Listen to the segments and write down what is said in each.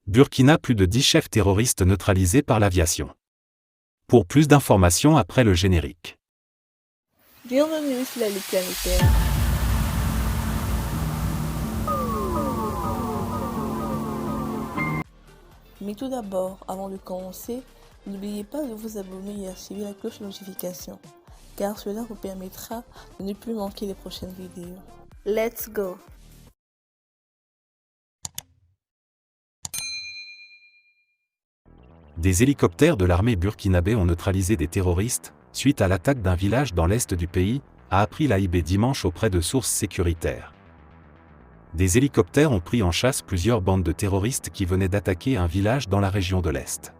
Burkina, plus de 10 chefs terroristes neutralisés par l'aviation. Pour plus d'informations après le générique. Bienvenue sur la Ligue planétaire. Mais tout d'abord, avant de commencer, n'oubliez pas de vous abonner et activer la cloche de notification, car cela vous permettra de ne plus manquer les prochaines vidéos. Let's go! Des hélicoptères de l'armée burkinabé ont neutralisé des terroristes, suite à l'attaque d'un village dans l'est du pays, a appris l'AIB dimanche auprès de sources sécuritaires. Des hélicoptères ont pris en chasse plusieurs bandes de terroristes qui venaient d'attaquer un village dans la région de l'Est.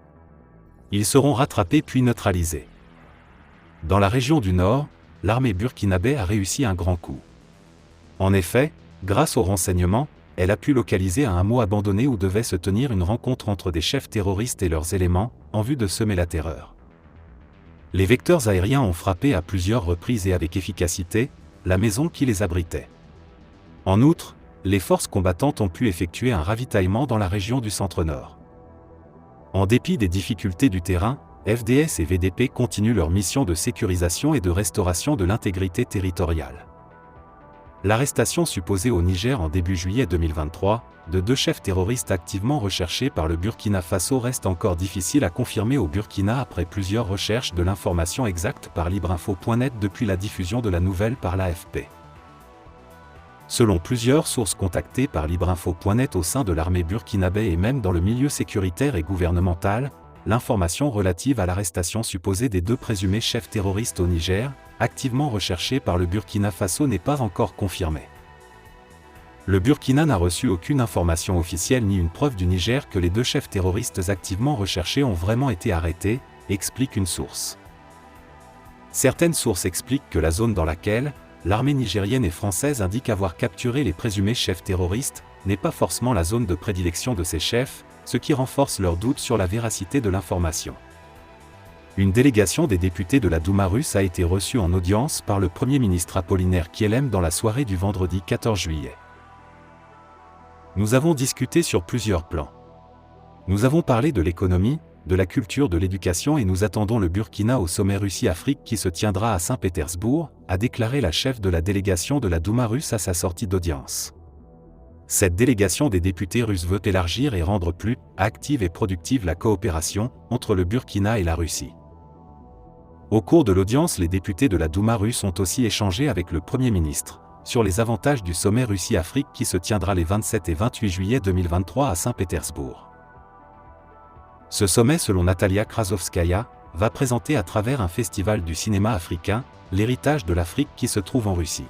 Ils seront rattrapés puis neutralisés. Dans la région du Nord, l'armée burkinabé a réussi un grand coup. En effet, grâce aux renseignements, elle a pu localiser un hameau abandonné où devait se tenir une rencontre entre des chefs terroristes et leurs éléments, en vue de semer la terreur. Les vecteurs aériens ont frappé à plusieurs reprises et avec efficacité la maison qui les abritait. En outre, les forces combattantes ont pu effectuer un ravitaillement dans la région du centre-nord. En dépit des difficultés du terrain, FDS et VDP continuent leur mission de sécurisation et de restauration de l'intégrité territoriale. L'arrestation supposée au Niger en début juillet 2023, de 2 chefs terroristes activement recherchés par le Burkina Faso reste encore difficile à confirmer au Burkina après plusieurs recherches de l'information exacte par Libreinfo.net depuis la diffusion de la nouvelle par l'AFP. Selon plusieurs sources contactées par Libreinfo.net au sein de l'armée burkinabé et même dans le milieu sécuritaire et gouvernemental, l'information relative à l'arrestation supposée des 2 présumés chefs terroristes au Niger, activement recherchés par le Burkina Faso, n'est pas encore confirmée. Le Burkina n'a reçu aucune information officielle ni une preuve du Niger que les 2 chefs terroristes activement recherchés ont vraiment été arrêtés, explique une source. Certaines sources expliquent que la zone dans laquelle l'armée nigérienne et française indique avoir capturé les présumés chefs terroristes n'est pas forcément la zone de prédilection de ces chefs, ce qui renforce leurs doutes sur la véracité de l'information. Une délégation des députés de la Douma russe a été reçue en audience par le Premier ministre Apollinaire Kyelem dans la soirée du vendredi 14 juillet. Nous avons discuté sur plusieurs plans. Nous avons parlé de l'économie, de la culture, de l'éducation et nous attendons le Burkina au sommet Russie-Afrique qui se tiendra à Saint-Pétersbourg, a déclaré la chef de la délégation de la Douma russe à sa sortie d'audience. Cette délégation des députés russes veut élargir et rendre plus active et productive la coopération entre le Burkina et la Russie. Au cours de l'audience, les députés de la Douma russe ont aussi échangé avec le Premier ministre sur les avantages du sommet Russie-Afrique qui se tiendra les 27 et 28 juillet 2023 à Saint-Pétersbourg. Ce sommet, selon Natalia Krasovskaya, va présenter à travers un festival du cinéma africain, l'héritage de l'Afrique qui se trouve en Russie.